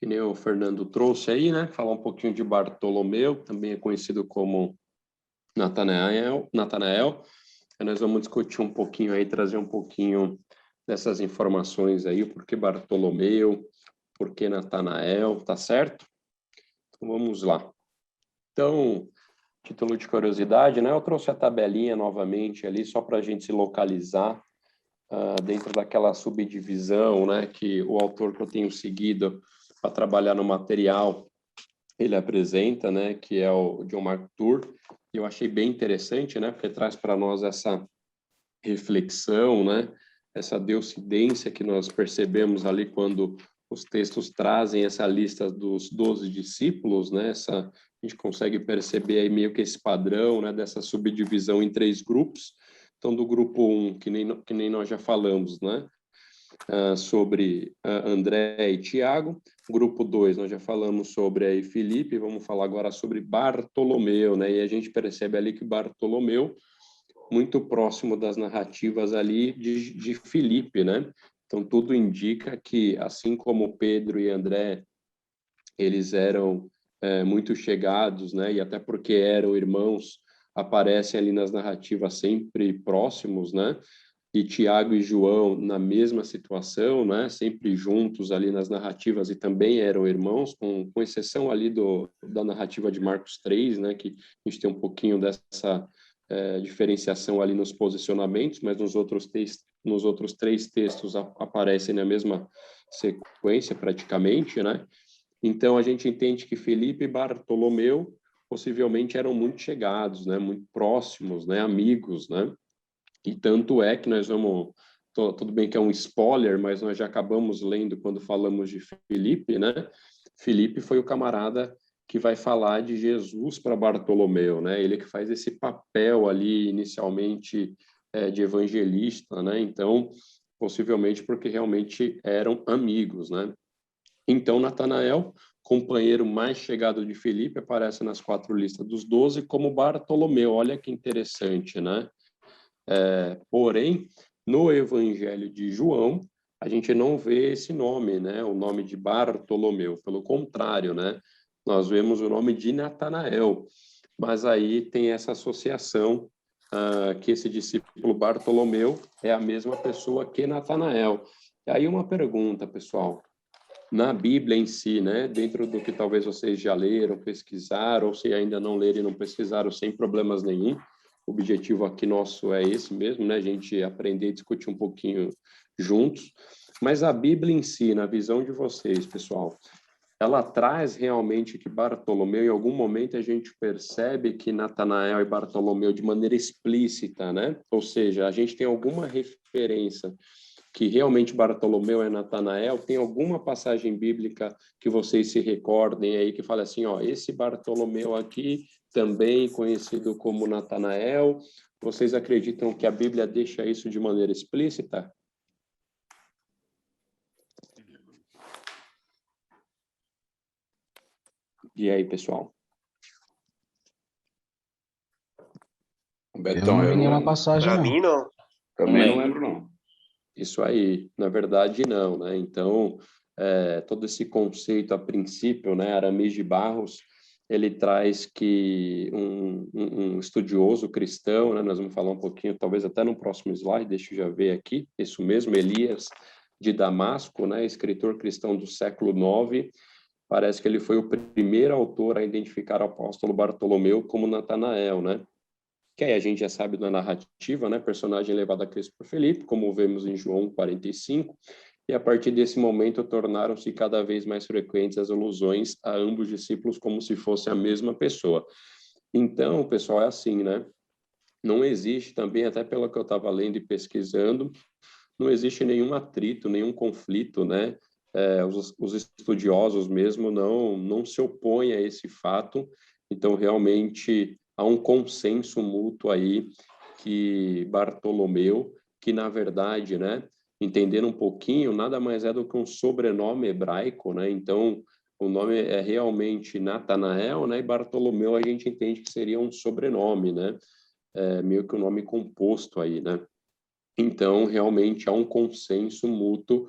nem o Fernando trouxe aí, né? Falar um pouquinho de Bartolomeu, também é conhecido como Natanael. Aí nós vamos discutir um pouquinho aí, trazer um pouquinho dessas informações aí, o porquê Bartolomeu, porquê Natanael, tá certo? Então vamos lá. Então, título de curiosidade, né? Eu trouxe a tabelinha novamente ali, só para a gente se localizar dentro daquela subdivisão, né? Que o autor que eu tenho seguido para trabalhar no material, ele apresenta, né? Que é o John MacArthur. E eu achei bem interessante, né? Porque traz para nós essa reflexão, né? Essa deuscidência que nós percebemos ali quando os textos trazem essa lista dos 12 discípulos, né? A gente consegue perceber aí meio que esse padrão, né? Dessa subdivisão em 3 grupos. Então, do grupo 1, que nem nós já falamos, né? Sobre André e Tiago. Grupo 2, nós já falamos sobre aí Filipe, vamos falar agora sobre Bartolomeu, né? E a gente percebe ali que Bartolomeu, muito próximo das narrativas ali de Filipe, né? Então, tudo indica que, assim como Pedro e André, eles eram muito chegados, né? E até porque eram irmãos, aparecem ali nas narrativas sempre próximos, né? E Tiago e João na mesma situação, né? Sempre juntos ali nas narrativas e também eram irmãos, com exceção ali da narrativa de Marcos 3, né? Que a gente tem um pouquinho dessa diferenciação ali nos posicionamentos, mas nos outros 3 textos aparecem na mesma sequência praticamente, né? Então a gente entende que Felipe e Bartolomeu possivelmente eram muito chegados, né? Muito próximos, né? Amigos, né? E tanto é que nós vamos, tudo bem que é um spoiler, mas nós já acabamos lendo quando falamos de Filipe, né? Filipe foi o camarada que vai falar de Jesus para Bartolomeu, né? Ele que faz esse papel ali inicialmente de evangelista, né? Então, possivelmente porque realmente eram amigos, né? Então, Natanael, companheiro mais chegado de Filipe, aparece nas 4 listas dos 12 como Bartolomeu. Olha que interessante, né? Porém, no Evangelho de João, a gente não vê esse nome, né? O nome de Bartolomeu. Pelo contrário, né? Nós vemos o nome de Natanael. Mas aí tem essa associação que esse discípulo Bartolomeu é a mesma pessoa que Natanael. E aí uma pergunta, pessoal. Na Bíblia em si, né? Dentro do que talvez vocês já leram, pesquisaram, ou se ainda não leram e não pesquisaram, sem problemas nenhum. O objetivo aqui nosso é esse mesmo, né? A gente aprender e discutir um pouquinho juntos. Mas a Bíblia em si, na visão de vocês, pessoal, ela traz realmente que Bartolomeu, em algum momento a gente percebe que Natanael e Bartolomeu de maneira explícita, né? Ou seja, a gente tem alguma referência que realmente Bartolomeu é Natanael. Tem alguma passagem bíblica que vocês se recordem aí que fala assim, ó, esse Bartolomeu aqui também conhecido como Natanael? Vocês acreditam que a Bíblia deixa isso de maneira explícita? E aí, pessoal? Betão, eu não vi nenhuma passagem, Para não. mim, não. Também não lembro, não. Isso aí, na verdade, não, né? Então, todo esse conceito, a princípio, né, Aramis de Barros, ele traz que um estudioso cristão, né, nós vamos falar um pouquinho, talvez até no próximo slide, deixa eu já ver aqui, isso mesmo, Elias de Damasco, né, escritor cristão do século IX, parece que ele foi o primeiro autor a identificar o apóstolo Bartolomeu como Natanael, né? Que aí a gente já sabe da narrativa, né? Personagem levado a Cristo por Felipe, como vemos em João 45, e a partir desse momento tornaram-se cada vez mais frequentes as alusões a ambos discípulos como se fosse a mesma pessoa. Então, pessoal, é assim, né? Não existe também, até pelo que eu estava lendo e pesquisando, não existe nenhum atrito, nenhum conflito, né? Os estudiosos mesmo não se opõem a esse fato, então realmente há um consenso mútuo aí que Bartolomeu, que na verdade, né, entendendo um pouquinho, nada mais é do que um sobrenome hebraico, né? Então, o nome é realmente Natanael, né? E Bartolomeu a gente entende que seria um sobrenome, né? Meio que um nome composto aí, né? Então, realmente há um consenso mútuo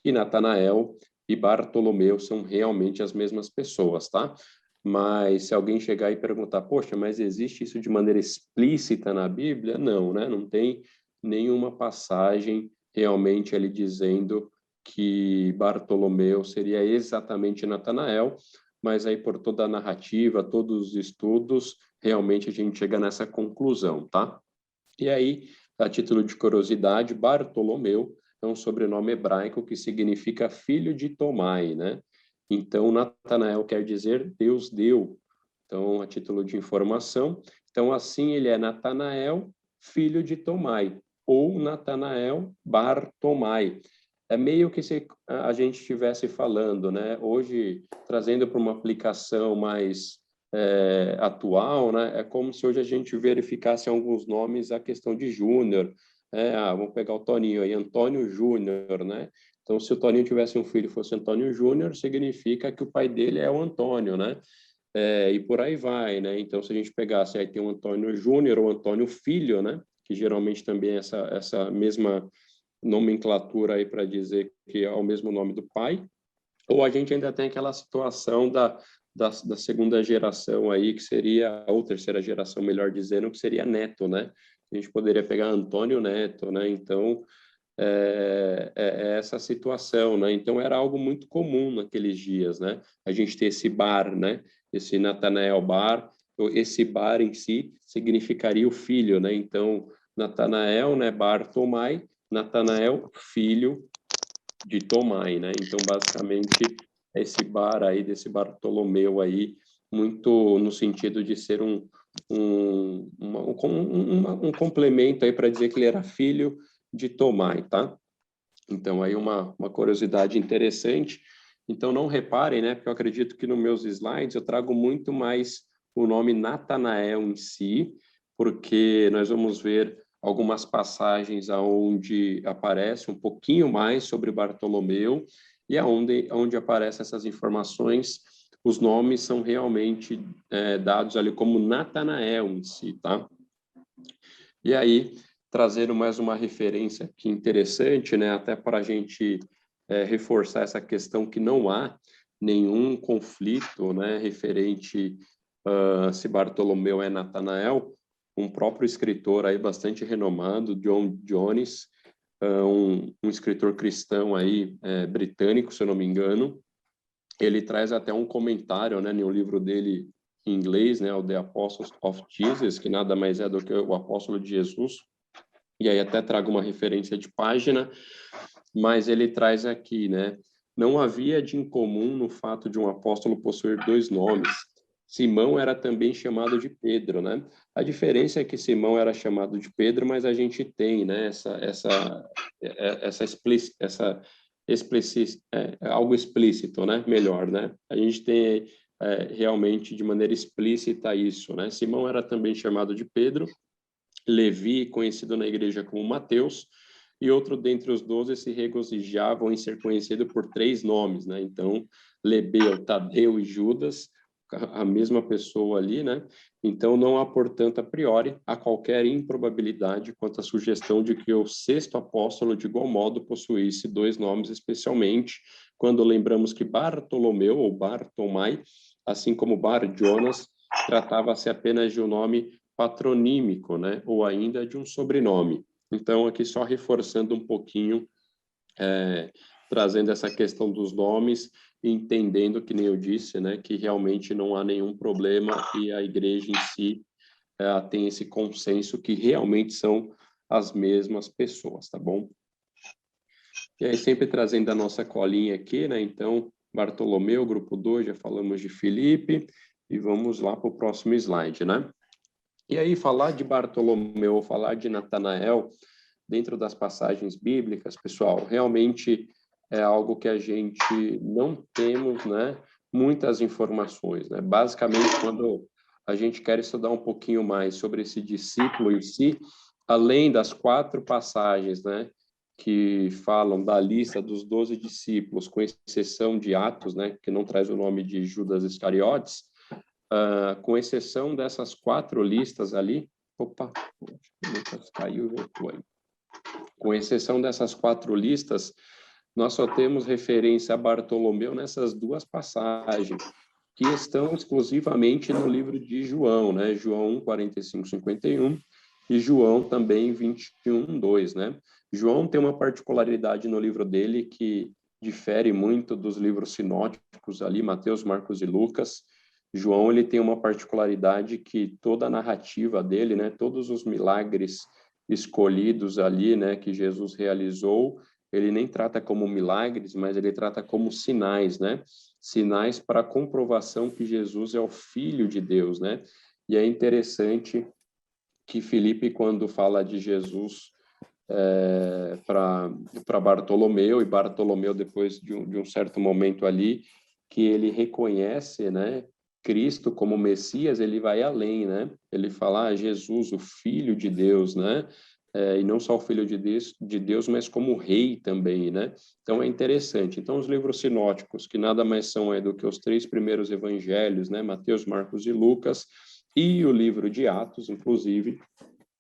que Natanael e Bartolomeu são realmente as mesmas pessoas, tá? Mas se alguém chegar e perguntar, poxa, mas existe isso de maneira explícita na Bíblia? Não, né? Não tem nenhuma passagem realmente ali dizendo que Bartolomeu seria exatamente Natanael, mas aí por toda a narrativa, todos os estudos, realmente a gente chega nessa conclusão, tá? E aí, a título de curiosidade, Bartolomeu é um sobrenome hebraico que significa filho de Tomai, né? Então, Natanael quer dizer Deus deu. Então, a título de informação, então assim ele é Natanael, filho de Tomai, ou Natanael bar Tomai. É meio que se a gente estivesse falando, né? Hoje, trazendo para uma aplicação mais atual, né? É como se hoje a gente verificasse alguns nomes a questão de Júnior. Vamos pegar o Toninho aí, Antônio Júnior, né? Então, se o Toninho tivesse um filho e fosse Antônio Júnior, significa que o pai dele é o Antônio, né? E por aí vai, né? Então, se a gente pegasse, aí tem o Antônio Júnior ou Antônio Filho, né? Que geralmente também é essa mesma nomenclatura aí para dizer que é o mesmo nome do pai. Ou a gente ainda tem aquela situação da segunda geração aí, que seria, ou terceira geração, melhor dizendo, que seria neto, né? A gente poderia pegar Antônio Neto, né? Então, é essa situação, né? Então, era algo muito comum naqueles dias, né? A gente ter esse bar, né? Esse Natanael bar, esse bar em si significaria o filho, né? Então, Natanael, né? Bar Tomai, Natanael, filho de Tomai, né? Então, basicamente, esse bar aí, desse Bartolomeu aí, muito no sentido de ser um complemento aí para dizer que ele era filho de Tomai, tá? Então, aí uma curiosidade interessante. Então, não reparem, né? Porque eu acredito que nos meus slides eu trago muito mais o nome Natanael em si, porque nós vamos ver algumas passagens aonde aparece um pouquinho mais sobre Bartolomeu e onde aparecem essas informações, os nomes são realmente dados ali como Natanael em si, tá? E aí, trazendo mais uma referência aqui interessante, né, até para a gente reforçar essa questão que não há nenhum conflito, né, referente se Bartolomeu é Natanael, um próprio escritor aí bastante renomado, John Jones, um escritor cristão aí britânico, se eu não me engano, ele traz até um comentário, né, no livro dele em inglês, né, o The Apostles of Jesus, que nada mais é do que o apóstolo de Jesus, e aí até trago uma referência de página, mas ele traz aqui, né, não havia de incomum no fato de um apóstolo possuir dois nomes. Simão era também chamado de Pedro, né? A diferença é que Simão era chamado de Pedro, mas a gente tem, né, algo explícito, né? Melhor, né? A gente tem realmente de maneira explícita isso, né? Simão era também chamado de Pedro, Levi, conhecido na igreja como Mateus, e outro dentre os 12 se regozijavam em ser conhecido por três nomes, né? Então, Lebeu, Tadeu e Judas, a mesma pessoa ali, né? Então, não há, portanto, a priori, a qualquer improbabilidade quanto à sugestão de que o sexto apóstolo, de igual modo, possuísse dois nomes, especialmente quando lembramos que Bartolomeu, ou Bartomai, assim como Bar Jonas, tratava-se apenas de um nome patronímico, né? Ou ainda de um sobrenome. Então, aqui só reforçando um pouquinho, trazendo essa questão dos nomes, entendendo, que nem eu disse, né, que realmente não há nenhum problema e a igreja em si tem esse consenso que realmente são as mesmas pessoas, tá bom? E aí, sempre trazendo a nossa colinha aqui, né? Então, Bartolomeu, grupo 2, já falamos de Filipe, e vamos lá para o próximo slide, né? E aí, falar de Bartolomeu, falar de Natanael, dentro das passagens bíblicas, pessoal, realmente é algo que a gente não temos, né, muitas informações, né? Basicamente, quando a gente quer estudar um pouquinho mais sobre esse discípulo em si, além das 4 passagens, né, que falam da lista dos 12 discípulos, com exceção de Atos, né, que não traz o nome de Judas Iscariotes, com exceção dessas 4 listas ali, opa, o Lucas caiu e voltou aí. Com exceção dessas 4 listas, nós só temos referência a Bartolomeu nessas duas passagens, que estão exclusivamente no livro de João, né? João 1, 45, 51 e João também 21, 2, né? João tem uma particularidade no livro dele que difere muito dos livros sinóticos ali, Mateus, Marcos e Lucas. João, ele tem uma particularidade que toda a narrativa dele, né, todos os milagres escolhidos ali, né, que Jesus realizou, ele nem trata como milagres, mas ele trata como sinais, né? Sinais para a comprovação que Jesus é o Filho de Deus, né? E é interessante que Filipe, quando fala de Jesus para Bartolomeu, e Bartolomeu, depois de um certo momento ali, que ele reconhece, né, Cristo como Messias, ele vai além, né? Ele fala, Jesus, o Filho de Deus, né? E não só o Filho de Deus, mas como Rei também, né? Então é interessante. Então os livros sinóticos, que nada mais são do que os 3 primeiros evangelhos, né? Mateus, Marcos e Lucas, e o livro de Atos, inclusive,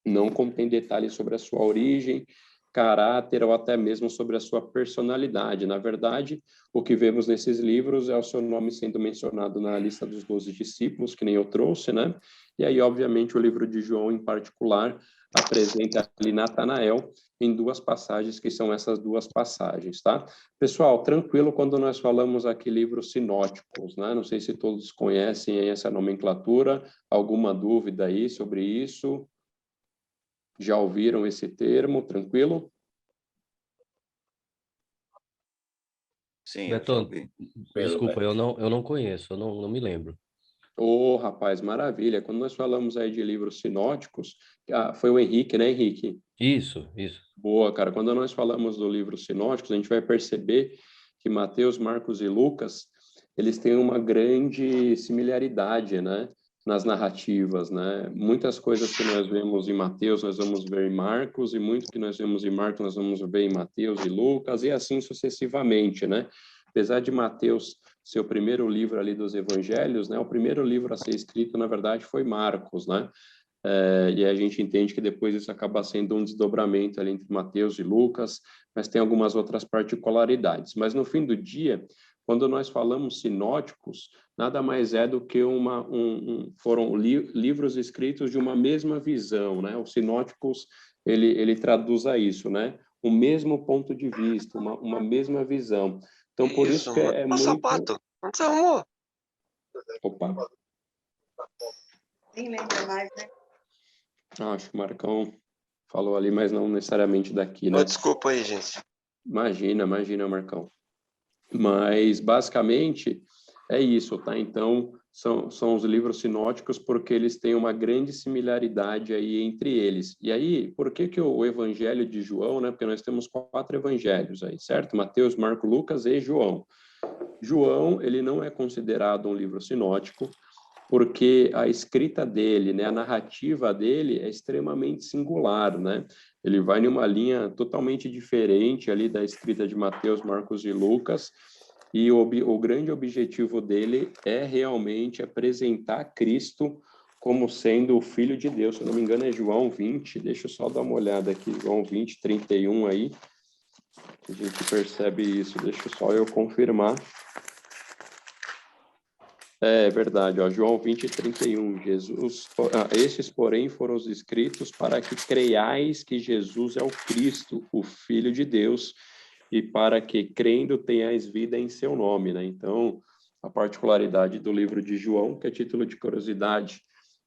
não contém detalhes sobre a sua origem, caráter ou até mesmo sobre a sua personalidade. Na verdade, o que vemos nesses livros é o seu nome sendo mencionado na lista dos 12 discípulos, que nem eu trouxe, né? E aí, obviamente, o livro de João, em particular, apresenta ali Natanael em 2 passagens, que são essas 2 passagens, tá? Pessoal, tranquilo quando nós falamos aqui livros sinóticos, né? Não sei se todos conhecem essa nomenclatura, alguma dúvida aí sobre isso? Já ouviram esse termo? Tranquilo? Sim, eu já Beto, ouvi. desculpa, eu não conheço, eu não me lembro. Ô, rapaz, maravilha. Quando nós falamos aí de livros sinóticos, foi o Henrique, né, Henrique? Isso. Boa, cara. Quando nós falamos do livro sinóticos, a gente vai perceber que Mateus, Marcos e Lucas, eles têm uma grande similaridade, né, nas narrativas, né? Muitas coisas que nós vemos em Mateus, nós vamos ver em Marcos, e muito que nós vemos em Marcos, nós vamos ver em Mateus e Lucas, e assim sucessivamente, né? Apesar de Mateus ser o primeiro livro ali dos evangelhos, né? O primeiro livro a ser escrito, na verdade, foi Marcos, né? E a gente entende que depois isso acaba sendo um desdobramento ali entre Mateus e Lucas, mas tem algumas outras particularidades. Mas no fim do dia, quando nós falamos sinóticos, nada mais é do que foram livros escritos de uma mesma visão, né? Os sinóticos, ele traduz a isso, né? O mesmo ponto de vista, uma mesma visão. Então, por isso que mano? é Ô, muito... sapato, onde você arrumou? Opa, Nem lembra mais, né? acho que o Marcão falou ali, mas não necessariamente daqui, Ô, né? desculpa aí, gente. Imagina, Marcão. Mas, basicamente, é isso, tá? Então, são os livros sinóticos porque eles têm uma grande similaridade aí entre eles. E aí, por que o Evangelho de João, né? Porque nós temos 4 evangelhos aí, certo? Mateus, Marcos, Lucas e João. João, ele não é considerado um livro sinótico, porque a escrita dele, né, a narrativa dele é extremamente singular, né? Ele vai em uma linha totalmente diferente ali da escrita de Mateus, Marcos e Lucas, e o grande objetivo dele é realmente apresentar Cristo como sendo o Filho de Deus. Se eu não me engano é João 20, deixa eu só dar uma olhada aqui, João 20, 31 aí, a gente percebe isso, deixa só eu confirmar. É verdade, ó, João 20, 31, esses, porém, foram os escritos para que creiais que Jesus é o Cristo, o Filho de Deus, e para que, crendo, tenhais vida em seu nome, né? Então, a particularidade do livro de João, que é título de curiosidade,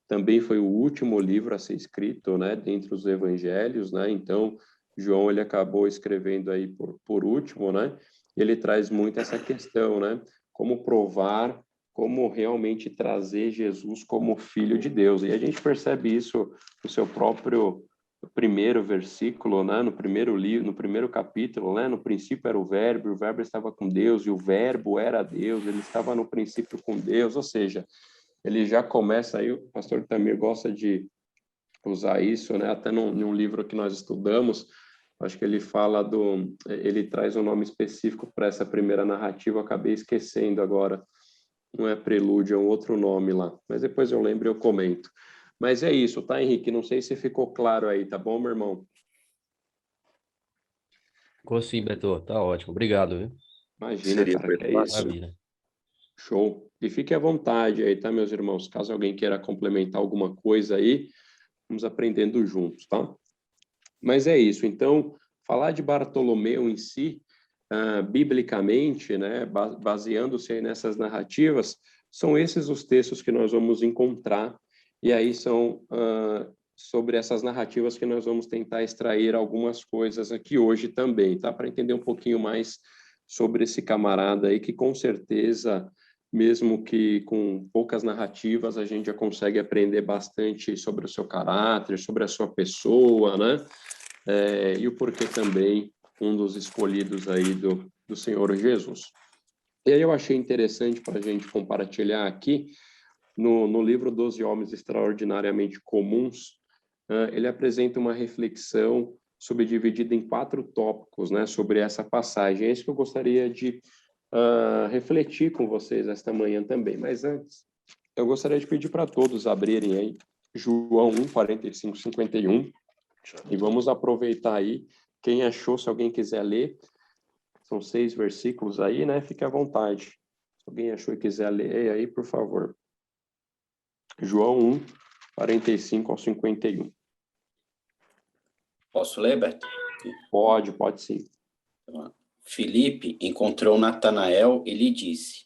também foi o último livro a ser escrito, né, dentre os evangelhos, né? Então, João, ele acabou escrevendo aí por último, né? Ele traz muito essa questão, né? Como provar, como realmente trazer Jesus como Filho de Deus. E a gente percebe isso no seu próprio primeiro versículo, né? No primeiro livro, no primeiro capítulo, né? No princípio era o Verbo estava com Deus, e o Verbo era Deus, ele estava no princípio com Deus, ou seja, ele já começa aí, o pastor Tamir gosta de usar isso, né? Até num livro que nós estudamos, acho que ele fala ele traz um nome específico para essa primeira narrativa, eu acabei esquecendo agora, não é prelúdio, é um outro nome lá, mas depois eu lembro e eu comento. Mas é isso, tá, Henrique? Não sei se ficou claro aí, tá bom, meu irmão? Ficou sim, Beto. Tá ótimo. Obrigado, viu? Imagina, Seria cara, que é isso. Maravilha. Show. E fique à vontade aí, tá, meus irmãos? Caso alguém queira complementar alguma coisa aí, vamos aprendendo juntos, tá? Mas é isso. Então, falar de Bartolomeu em si, biblicamente, né, baseando-se aí nessas narrativas, são esses os textos que nós vamos encontrar, e aí são sobre essas narrativas que nós vamos tentar extrair algumas coisas aqui hoje também, tá? Para entender um pouquinho mais sobre esse camarada aí, que com certeza, mesmo que com poucas narrativas, a gente já consegue aprender bastante sobre o seu caráter, sobre a sua pessoa, né? E o porquê também um dos escolhidos aí do Senhor Jesus. E aí eu achei interessante para a gente compartilhar aqui, no livro 12 Homens Extraordinariamente Comuns, ele apresenta uma reflexão subdividida em 4 tópicos, né, sobre essa passagem. É isso que eu gostaria de refletir com vocês esta manhã também. Mas antes, eu gostaria de pedir para todos abrirem aí João 1, 45, 51, e vamos aproveitar aí. Quem achou, se alguém quiser ler, são 6 versículos aí, né? Fique à vontade. Se alguém achou e quiser ler aí, por favor. João 1, 45 ao 51. Posso ler, Beto? Pode sim. Filipe encontrou Natanael e lhe disse: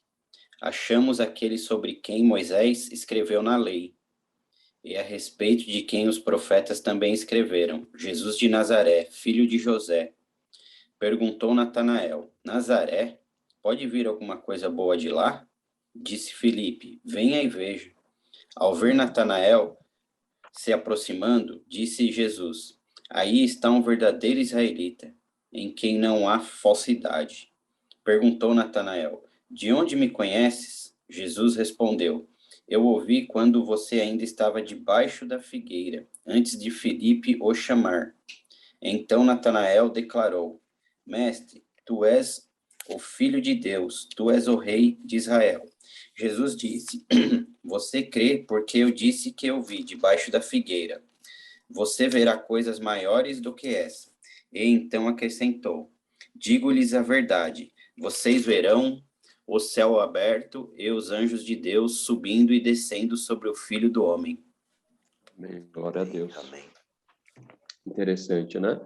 Achamos aquele sobre quem Moisés escreveu na lei, e a respeito de quem os profetas também escreveram, Jesus de Nazaré, filho de José. Perguntou Natanael: Nazaré? Pode vir alguma coisa boa de lá? Disse Filipe: Venha e veja. Ao ver Natanael se aproximando, disse Jesus: Aí está um verdadeiro israelita, em quem não há falsidade. Perguntou Natanael: De onde me conheces? Jesus respondeu: Eu ouvi quando você ainda estava debaixo da figueira, antes de Filipe o chamar. Então Natanael declarou: Mestre, tu és o Filho de Deus, tu és o Rei de Israel. Jesus disse: Você crê porque eu disse que eu vi debaixo da figueira. Você verá coisas maiores do que essa. E então acrescentou: Digo-lhes a verdade, vocês verão o céu aberto e os anjos de Deus subindo e descendo sobre o Filho do Homem. Amém. Glória a Deus. Amém. Interessante, né?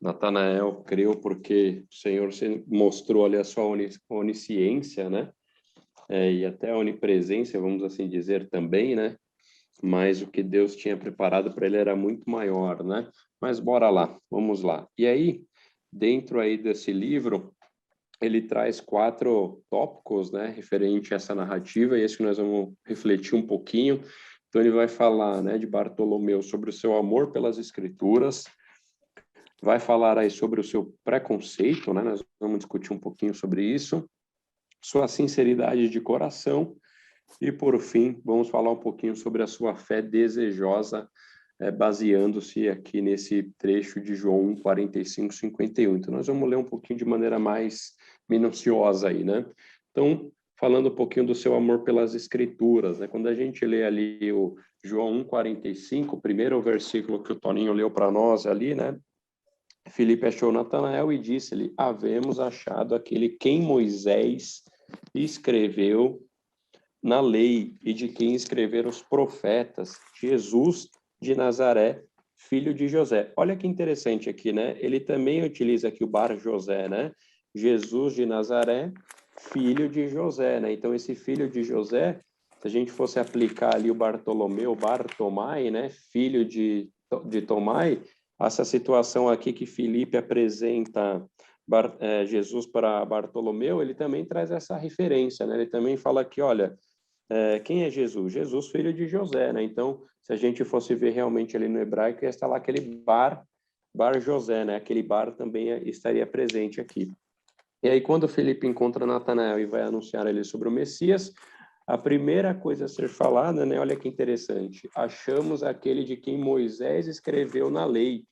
Natanael creu porque o Senhor mostrou ali a sua onisciência, né? E até a onipresença, vamos assim dizer, também, né? Mas o que Deus tinha preparado para ele era muito maior, né? Mas bora lá, vamos lá. E aí, dentro aí desse livro, ele traz 4 tópicos, né, referente a essa narrativa, e esse que nós vamos refletir um pouquinho. Então, ele vai falar, né, de Bartolomeu sobre o seu amor pelas Escrituras, vai falar aí sobre o seu preconceito, né, nós vamos discutir um pouquinho sobre isso, sua sinceridade de coração, e, por fim, vamos falar um pouquinho sobre a sua fé desejosa, baseando-se aqui nesse trecho de João 1, 45, 51. Então, nós vamos ler um pouquinho de maneira mais minuciosa aí, né? Então, falando um pouquinho do seu amor pelas Escrituras, né? Quando a gente lê ali o João 1, 45, o primeiro versículo que o Toninho leu para nós ali, né? Filipe achou Natanael e disse-lhe: Havemos achado aquele quem Moisés escreveu na lei e de quem escreveram os profetas, Jesus de Nazaré, filho de José. Olha que interessante aqui, né? Ele também utiliza aqui o Bar José, né? Jesus de Nazaré, filho de José, né? Então, esse filho de José, se a gente fosse aplicar ali o Bartolomeu, Bartomai, né? Filho de Tomai, essa situação aqui que Filipe apresenta Jesus para Bartolomeu, ele também traz essa referência, né? Ele também fala que, olha, quem é Jesus? Jesus, filho de José, né? Então, se a gente fosse ver realmente ali no hebraico, ia estar lá aquele Bar José, né? Aquele Bar também estaria presente aqui. E aí, quando Filipe encontra Natanael e vai anunciar ele sobre o Messias, a primeira coisa a ser falada, né? Olha que interessante. Achamos aquele de quem Moisés escreveu na lei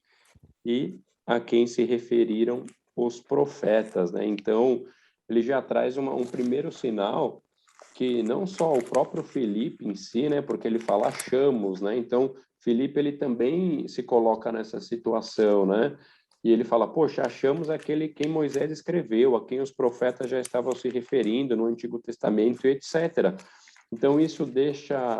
e a quem se referiram os profetas, né? Então, ele já traz um primeiro sinal que não só o próprio Filipe em si, né, porque ele fala achamos, né, então Filipe ele também se coloca nessa situação, né, E ele fala, poxa, achamos aquele quem Moisés escreveu, a quem os profetas já estavam se referindo no Antigo Testamento, etc. Então, isso deixa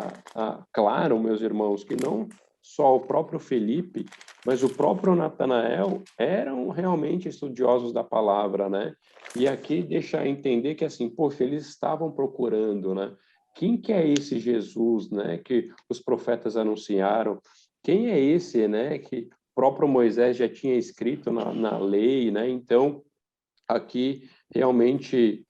claro, meus irmãos, que não só o próprio Felipe, mas o próprio Natanael eram realmente estudiosos da palavra, né? E aqui deixa entender que, assim, poxa, eles estavam procurando, né? Quem que é esse Jesus, né? Que os profetas anunciaram? Quem é esse, né? Que o próprio Moisés já tinha escrito na lei, né? Então, aqui, realmente,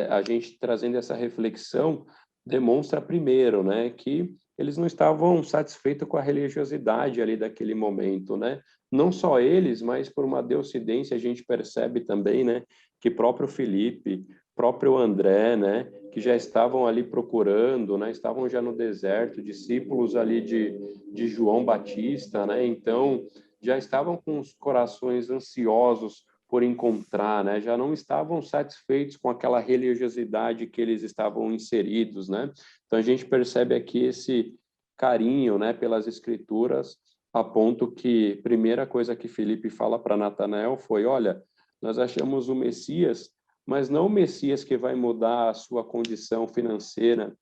a gente trazendo essa reflexão, demonstra primeiro, né, que eles não estavam satisfeitos com a religiosidade ali daquele momento, né? Não só eles, mas por uma deocidência a gente percebe também, né, que próprio Felipe, próprio André, né, que já estavam ali procurando, né, estavam já no deserto, discípulos ali de João Batista, né? Então, já estavam com os corações ansiosos por encontrar, né? Já não estavam satisfeitos com aquela religiosidade que eles estavam inseridos, né? Então a gente percebe aqui esse carinho, né, pelas escrituras, a ponto que a primeira coisa que Felipe fala para Natanael foi: olha, nós achamos o Messias, mas não o Messias que vai mudar a sua condição financeira,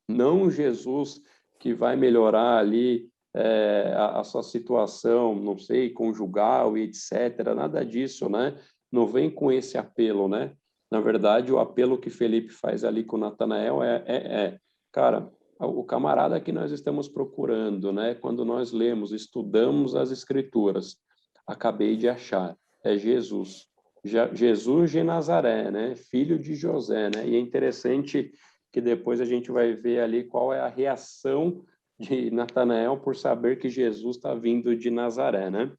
não Jesus que vai melhorar ali a sua situação, não sei, conjugal e etc. Nada disso, né? Não vem com esse apelo, né? Na verdade, o apelo que Felipe faz ali com Natanael cara, o camarada que nós estamos procurando, né? Quando nós lemos, estudamos as Escrituras, acabei de achar, é Jesus. Jesus de Nazaré, né? Filho de José, né? E é interessante que depois a gente vai ver ali qual é a reação de Natanael por saber que Jesus está vindo de Nazaré, né?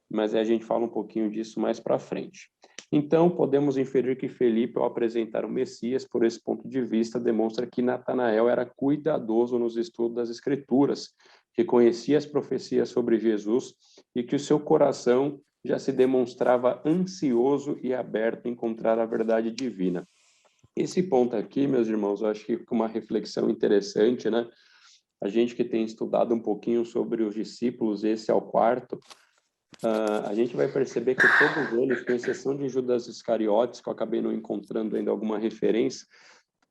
Mas a gente fala um pouquinho disso mais para frente. Então, podemos inferir que Felipe, ao apresentar o Messias, por esse ponto de vista, demonstra que Natanael era cuidadoso nos estudos das Escrituras, que conhecia as profecias sobre Jesus e que o seu coração já se demonstrava ansioso e aberto a encontrar a verdade divina. Esse ponto aqui, meus irmãos, eu acho que uma reflexão interessante, né? A gente que tem estudado um pouquinho sobre os discípulos, esse é o quarto, a gente vai perceber que todos eles, com exceção de Judas Iscariotes, que eu acabei não encontrando ainda alguma referência,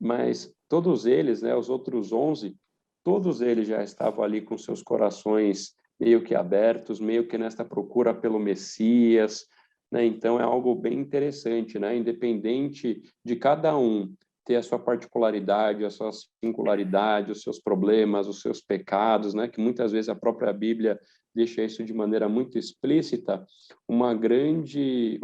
mas todos eles, né, os outros 11, todos eles já estavam ali com seus corações meio que abertos, meio que nesta procura pelo Messias, né? Então é algo bem interessante, né? Independente de cada um ter a sua particularidade, a sua singularidade, os seus problemas, os seus pecados, né? Que muitas vezes a própria Bíblia deixa isso de maneira muito explícita, um grande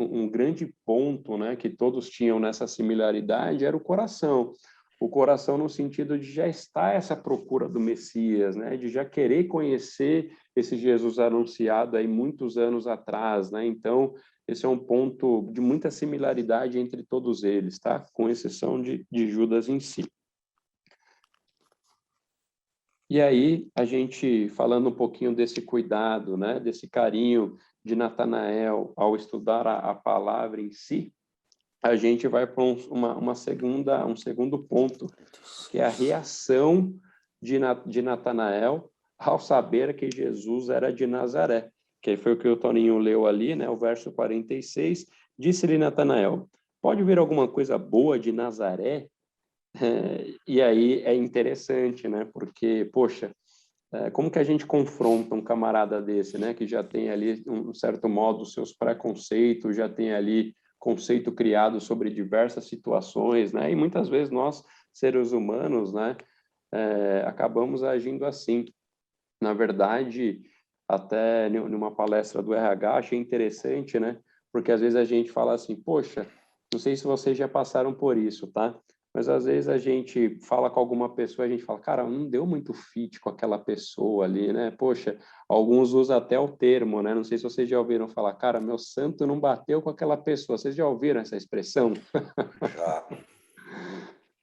ponto, né, que todos tinham nessa similaridade era o coração. O coração no sentido de já estar essa procura do Messias, né, de já querer conhecer esse Jesus anunciado aí muitos anos atrás, né? Então, esse é um ponto de muita similaridade entre todos eles, tá? Com exceção de Judas em si. E aí, a gente falando um pouquinho desse cuidado, né, desse carinho de Natanael ao estudar a palavra em si, a gente vai para um segundo ponto, que é a reação de Natanael ao saber que Jesus era de Nazaré, que foi o que o Toninho leu ali, né, o verso 46, disse-lhe Natanael: pode ver alguma coisa boa de Nazaré? E aí é interessante, né? Porque, poxa, como que a gente confronta um camarada desse, né? Que já tem ali, um certo modo, os seus preconceitos, já tem ali conceito criado sobre diversas situações, né? E muitas vezes nós, seres humanos, né? Acabamos agindo assim. Na verdade, até numa palestra do RH, achei interessante, né? Porque às vezes a gente fala assim, poxa, não sei se vocês já passaram por isso, tá? Mas às vezes a gente fala com alguma pessoa, a gente fala, cara, não deu muito fit com aquela pessoa ali, né? Poxa, alguns usam até o termo, né? Não sei se vocês já ouviram falar, cara, meu santo não bateu com aquela pessoa. Vocês já ouviram essa expressão? Já.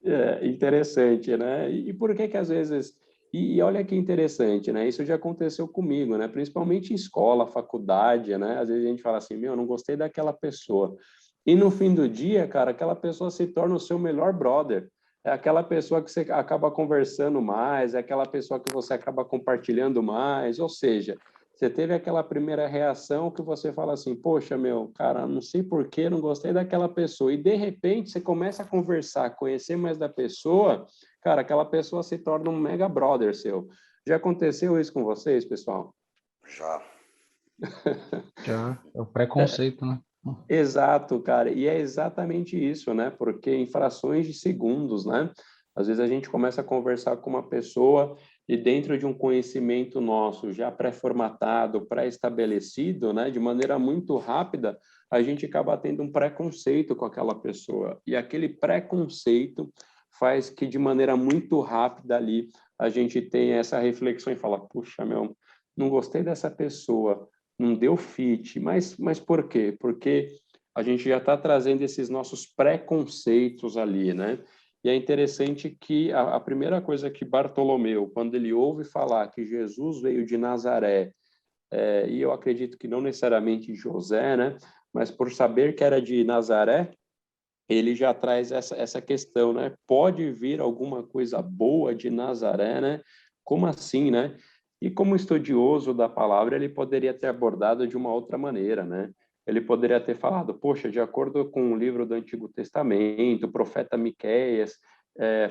É interessante, né? E por que que às vezes... E olha que interessante, né? Isso já aconteceu comigo, né? Principalmente em escola, faculdade, né? Às vezes a gente fala assim, meu, não gostei daquela pessoa. E no fim do dia, cara, aquela pessoa se torna o seu melhor brother. É aquela pessoa que você acaba conversando mais, é aquela pessoa que você acaba compartilhando mais. Ou seja, Você teve aquela primeira reação que você fala assim, poxa, meu, cara, não sei por que, não gostei daquela pessoa. E, de repente, você começa a conversar, conhecer mais da pessoa, cara, aquela pessoa se torna um mega brother seu. Já aconteceu isso com vocês, pessoal? Já. Já é o preconceito, né? Exato, cara, e é exatamente isso, né? Porque em frações de segundos, né? Às vezes a gente começa a conversar com uma pessoa e dentro de um conhecimento nosso já pré-formatado, pré-estabelecido, né? De maneira muito rápida, a gente acaba tendo um preconceito com aquela pessoa. E aquele preconceito faz que de maneira muito rápida ali a gente tenha essa reflexão e fala, puxa, meu, não gostei dessa pessoa, não deu fit, mas por quê? Porque a gente já está trazendo esses nossos preconceitos ali, né? E é interessante que a primeira coisa que Bartolomeu, quando ele ouve falar que Jesus veio de Nazaré, e eu acredito que não necessariamente José, né? Mas por saber que era de Nazaré, ele já traz essa questão, né? Pode vir alguma coisa boa de Nazaré, né? Como assim, né? E como estudioso da palavra, ele poderia ter abordado de uma outra maneira, né? Ele poderia ter falado, poxa, de acordo com o livro do Antigo Testamento, o profeta Miqueias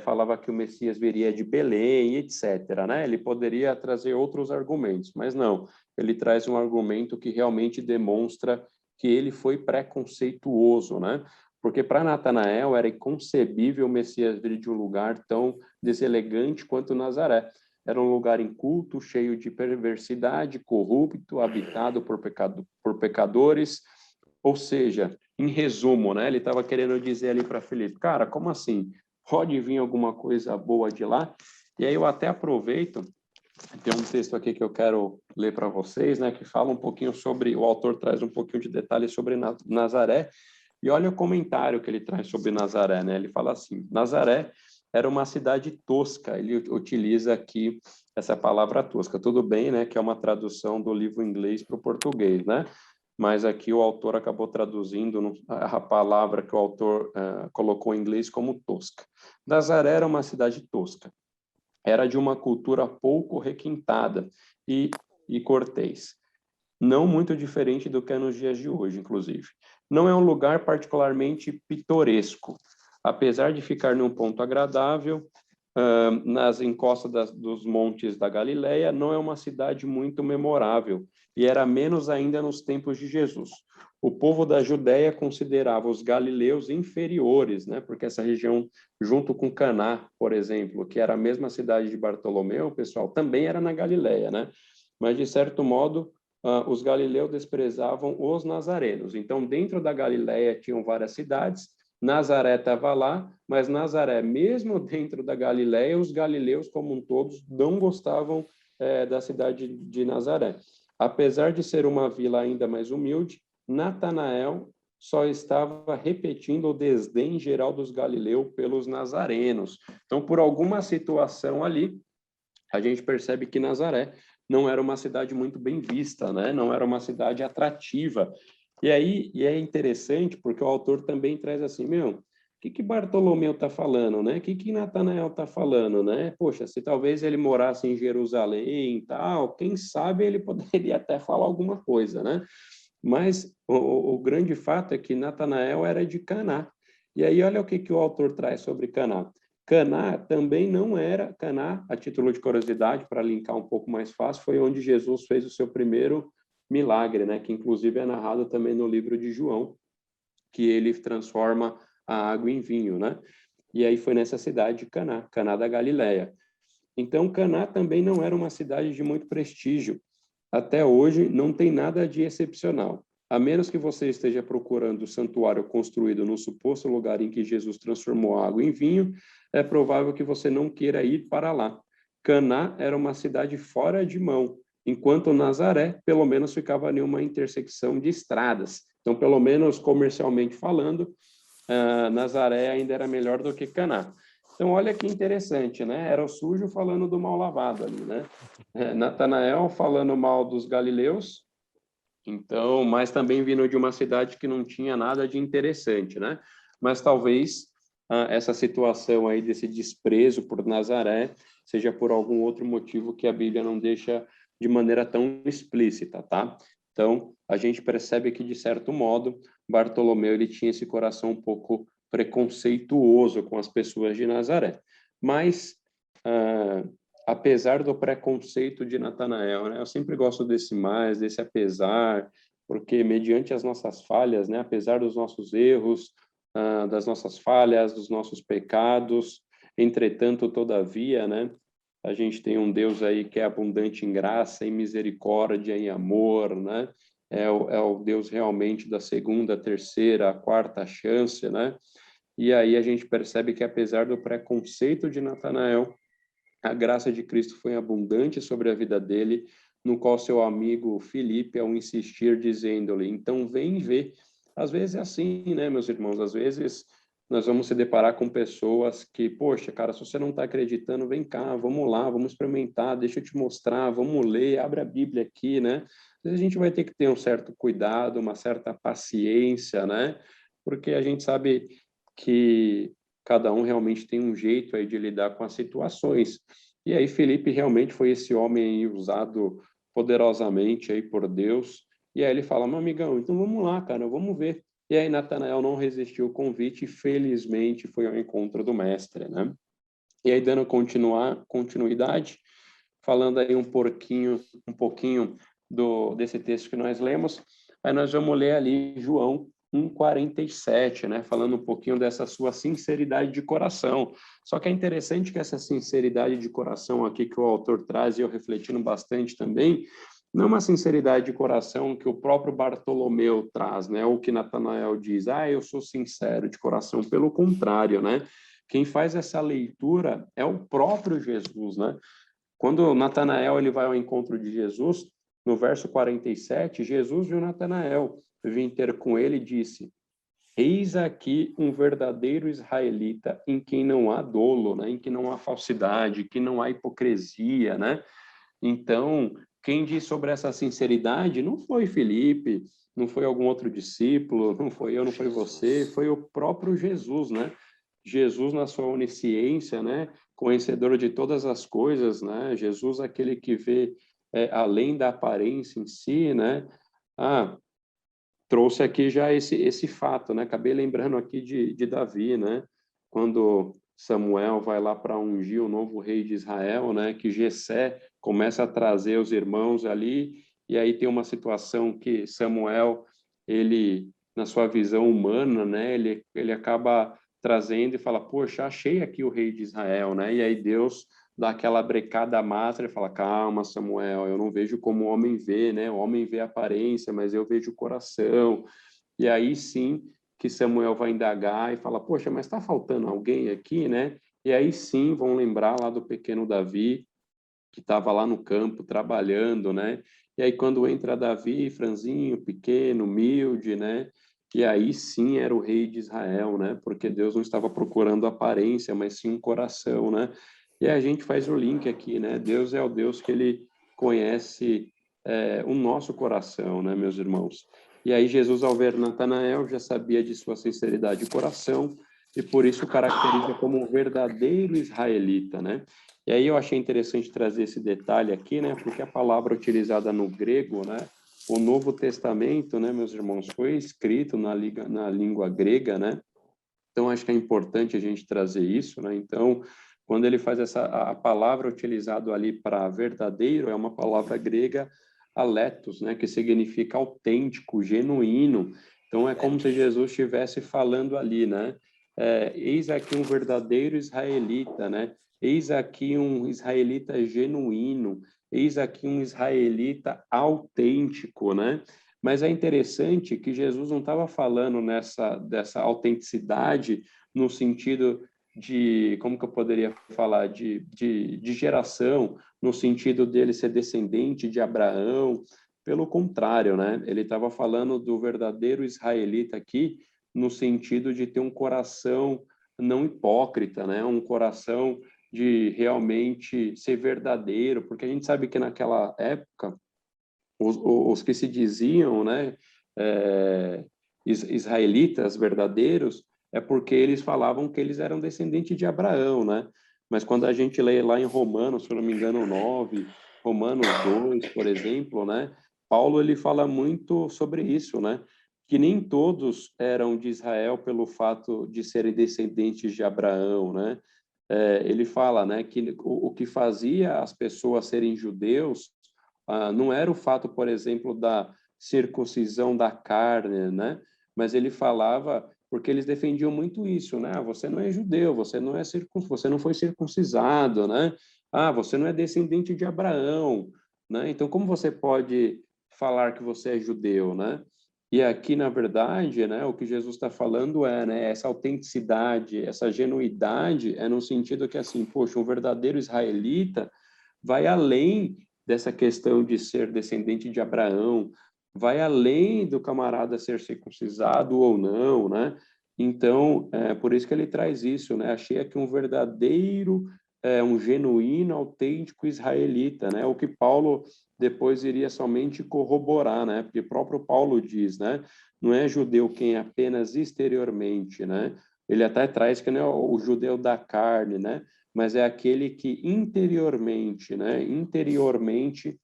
falava que o Messias viria de Belém, etc., né? Ele poderia trazer outros argumentos, mas não. Ele traz um argumento que realmente demonstra que ele foi preconceituoso, né? Porque para Natanael era inconcebível o Messias vir de um lugar tão deselegante quanto Nazaré. Era um lugar inculto, cheio de perversidade, corrupto, habitado por pecadores. Ou seja, em resumo, né, ele estava querendo dizer ali para Filipe, cara, como assim? Pode vir alguma coisa boa de lá? E aí eu até aproveito, tem um texto aqui que eu quero ler para vocês, né, que fala um pouquinho sobre, o autor traz um pouquinho de detalhes sobre Nazaré, e olha o comentário que ele traz sobre Nazaré, né? Ele fala assim: Nazaré era uma cidade tosca. Ele utiliza aqui essa palavra tosca. Tudo bem, né? Que é uma tradução do livro inglês para o português, né? Mas aqui o autor acabou traduzindo a palavra que o autor colocou em inglês como tosca. Nazaré era uma cidade tosca. Era de uma cultura pouco requintada e cortês. Não muito diferente do que é nos dias de hoje, inclusive. Não é um lugar particularmente pitoresco, apesar de ficar num ponto agradável, nas encostas dos montes da Galileia, não é uma cidade muito memorável, e era menos ainda nos tempos de Jesus. O povo da Judéia considerava os galileus inferiores, né? Porque essa região, junto com Caná, por exemplo, que era a mesma cidade de Bartolomeu, pessoal, também era na Galileia, né? Mas, de certo modo, os galileus desprezavam os nazarenos. Então, dentro da Galileia tinham várias cidades, Nazaré estava lá, mas Nazaré, mesmo dentro da Galileia, os galileus como um todos não gostavam da cidade de Nazaré. Apesar de ser uma vila ainda mais humilde, Natanael só estava repetindo o desdém geral dos galileus pelos nazarenos. Então, por alguma situação ali, a gente percebe que Nazaré não era uma cidade muito bem vista, né? Não era uma cidade atrativa. E aí é interessante porque o autor também traz assim, meu, o que Bartolomeu está falando, né? O que Natanael está falando, né? Poxa, se talvez ele morasse em Jerusalém e tal, quem sabe ele poderia até falar alguma coisa, né? Mas o grande fato é que Natanael era de Caná. E aí olha o que o autor traz sobre Caná. Caná também não era Caná, a título de curiosidade, para linkar um pouco mais fácil, foi onde Jesus fez o seu primeiro milagre, né? Que inclusive é narrado também no livro de João, que ele transforma a água em vinho, né? E aí foi nessa cidade de Caná, Caná da Galileia. Então, Caná também não era uma cidade de muito prestígio. Até hoje, não tem nada de excepcional. A menos que você esteja procurando o santuário construído no suposto lugar em que Jesus transformou a água em vinho, é provável que você não queira ir para lá. Caná era uma cidade fora de mão, enquanto Nazaré, pelo menos, ficava em uma intersecção de estradas. Então, pelo menos comercialmente falando, Nazaré ainda era melhor do que Caná. Então, olha que interessante, né? Era o sujo falando do mal lavado ali, né? Natanael falando mal dos galileus, então, mas também vindo de uma cidade que não tinha nada de interessante, né? Mas talvez essa situação aí desse desprezo por Nazaré seja por algum outro motivo que a Bíblia não deixa de maneira tão explícita, tá? Então, a gente percebe que, de certo modo, Bartolomeu ele tinha esse coração um pouco preconceituoso com as pessoas de Nazaré. Mas, apesar do preconceito de Natanael, né, eu sempre gosto desse mais, desse apesar, porque mediante as nossas falhas, né, apesar dos nossos erros, das nossas falhas, dos nossos pecados, entretanto, todavia, né, a gente tem um Deus aí que é abundante em graça, em misericórdia, em amor, né? É o Deus realmente da segunda, terceira, quarta chance, né? E aí a gente percebe que, apesar do preconceito de Natanael, a graça de Cristo foi abundante sobre a vida dele, no qual seu amigo Filipe, ao insistir, dizendo-lhe, então vem ver. Às vezes é assim, né, meus irmãos? Às vezes nós vamos se deparar com pessoas que, poxa, cara, se você não está acreditando, vem cá, vamos lá, vamos experimentar, deixa eu te mostrar, vamos ler, abre a Bíblia aqui, né? Às vezes a gente vai ter que ter um certo cuidado, uma certa paciência, né? Porque a gente sabe que cada um realmente tem um jeito aí de lidar com as situações. E aí Felipe realmente foi esse homem usado poderosamente aí por Deus. E aí ele fala, meu amigão, então vamos lá, cara, vamos ver. E aí Natanael não resistiu ao convite e felizmente foi ao encontro do mestre, né? E aí dando continuidade, falando aí um pouquinho desse texto que nós lemos, aí nós vamos ler ali João 1:47, né? Falando um pouquinho dessa sua sinceridade de coração. Só que é interessante que essa sinceridade de coração aqui que o autor traz, e eu refletindo bastante também, não é uma sinceridade de coração que o próprio Bartolomeu traz, né? Ou que Natanael diz, eu sou sincero de coração. Pelo contrário, né? Quem faz essa leitura é o próprio Jesus, né? Quando Natanael ele vai ao encontro de Jesus, no verso 47, Jesus viu Natanael vir ter com ele e disse, eis aqui um verdadeiro israelita em quem não há dolo, né? Em que não há falsidade, que não há hipocrisia, né? Então, quem diz sobre essa sinceridade não foi Felipe, não foi algum outro discípulo, não foi eu, não foi você, foi o próprio Jesus, né? Jesus na sua onisciência, né? Conhecedor de todas as coisas, né? Jesus aquele que vê além da aparência em si, né? Trouxe aqui já esse fato, né? Acabei lembrando aqui de Davi, né? Quando Samuel vai lá para ungir o novo rei de Israel, né? Que Jessé começa a trazer os irmãos ali, e aí tem uma situação que Samuel, ele, na sua visão humana, né? Ele acaba trazendo e fala, poxa, achei aqui o rei de Israel, né? E aí Deus dá aquela brecada máscara e fala, calma, Samuel, eu não vejo como o homem vê, né? O homem vê a aparência, mas eu vejo o coração. E aí sim que Samuel vai indagar e fala, poxa, mas está faltando alguém aqui, né? E aí sim vão lembrar lá do pequeno Davi, que estava lá no campo trabalhando, né? E aí quando entra Davi, franzinho, pequeno, humilde, né? E aí sim era o rei de Israel, né? Porque Deus não estava procurando aparência, mas sim um coração, né? E a gente faz o link aqui, né? Deus é o Deus que ele conhece o nosso coração, né, meus irmãos? E aí Jesus, ao ver Natanael, já sabia de sua sinceridade de coração e por isso o caracteriza como um verdadeiro israelita, né? E aí eu achei interessante trazer esse detalhe aqui, né? Porque a palavra utilizada no grego, né? O Novo Testamento, né, meus irmãos, foi escrito na língua grega, né? Então acho que é importante a gente trazer isso, né? Então, quando ele faz a palavra utilizada ali para verdadeiro é uma palavra grega aletos, né? Que significa autêntico, genuíno. Então é como se Jesus estivesse falando ali, né? Eis aqui um verdadeiro israelita, né? Eis aqui um israelita genuíno, eis aqui um israelita autêntico, né? Mas é interessante que Jesus não estava falando dessa autenticidade no sentido de, como que eu poderia falar, de geração, no sentido dele ser descendente de Abraão. Pelo contrário, né? Ele estava falando do verdadeiro israelita aqui, no sentido de ter um coração não hipócrita, né? Um coração de realmente ser verdadeiro, porque a gente sabe que naquela época os que se diziam, né, israelitas verdadeiros, é porque eles falavam que eles eram descendentes de Abraão, né? Mas quando a gente lê lá em Romanos, se eu não me engano, Romanos 2, por exemplo, né? Paulo, ele fala muito sobre isso, né? Que nem todos eram de Israel pelo fato de serem descendentes de Abraão, né? Ele fala, né, que o que fazia as pessoas serem judeus não era o fato, por exemplo, da circuncisão da carne, né? Mas ele falava porque eles defendiam muito isso, né? Você não é judeu, você não é você não foi circuncisado, né? Você não é descendente de Abraão, né? Então como você pode falar que você é judeu, né? E aqui, na verdade, né, o que Jesus está falando né, essa autenticidade, essa genuidade, é no sentido que, assim, poxa, um verdadeiro israelita vai além dessa questão de ser descendente de Abraão, vai além do camarada ser circuncisado ou não, né? Então, por isso que ele traz isso, né? Achei aqui um verdadeiro, um genuíno, autêntico israelita, né? O que Paulo depois iria somente corroborar, né? Porque o próprio Paulo diz, né? Não é judeu quem é apenas exteriormente, né? Ele até traz que não é o judeu da carne, né? Mas é aquele que interiormente, né? Interiormente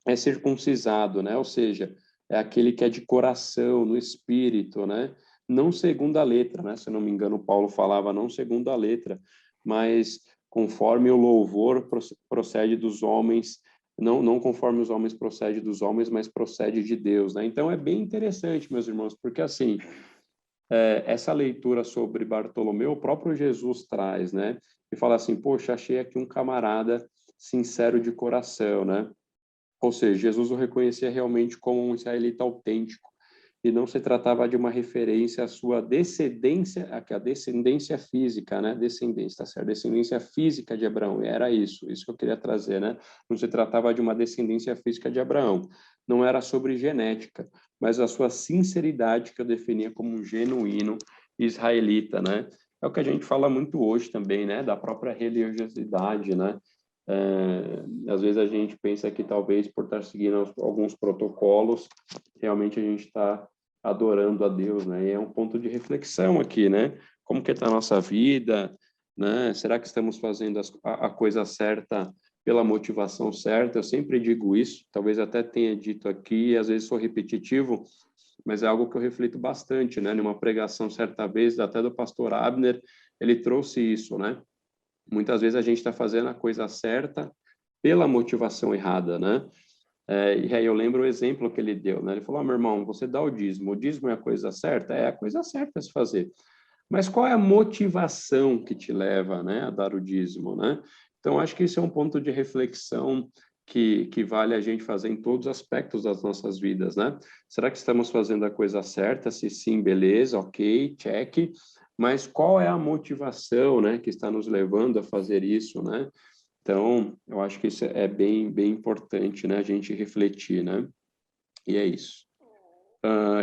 é circuncisado, né? Ou seja, é aquele que é de coração, no espírito, né? Não segundo a letra, né? Se eu não me engano, Paulo falava não segundo a letra, mas conforme o louvor procede dos homens, não conforme os homens procede dos homens, mas procede de Deus, né? Então é bem interessante, meus irmãos, porque assim, essa leitura sobre Bartolomeu, o próprio Jesus traz, né? E fala assim, poxa, achei aqui um camarada sincero de coração, né? Ou seja, Jesus o reconhecia realmente como um israelita autêntico e não se tratava de uma referência à sua descendência, a descendência física, né? Descendência, tá certo? Descendência física de Abraão, era isso que eu queria trazer, né? Não se tratava de uma descendência física de Abraão, não era sobre genética, mas a sua sinceridade que eu definia como um genuíno israelita, né? É o que a gente fala muito hoje também, né? Da própria religiosidade, né? Às vezes a gente pensa que talvez por estar seguindo alguns protocolos, realmente a gente está adorando a Deus, né? E é um ponto de reflexão aqui, né? Como que está a nossa vida, né? Será que estamos fazendo a coisa certa pela motivação certa? Eu sempre digo isso, talvez até tenha dito aqui, às vezes sou repetitivo, mas é algo que eu reflito bastante, né? Numa pregação certa vez, até do pastor Abner, ele trouxe isso, né? Muitas vezes a gente está fazendo a coisa certa pela motivação errada, né? E aí eu lembro o exemplo que ele deu, né? Ele falou, meu irmão, você dá o dízimo é a coisa certa? É a coisa certa a se fazer. Mas qual é a motivação que te leva, né, a dar o dízimo, né? Então, acho que isso é um ponto de reflexão que vale a gente fazer em todos os aspectos das nossas vidas, né? Será que estamos fazendo a coisa certa? Se sim, beleza, ok, check. Mas qual é a motivação, né, que está nos levando a fazer isso, né? Então, eu acho que isso é bem, bem importante, né, a gente refletir, né? E é isso.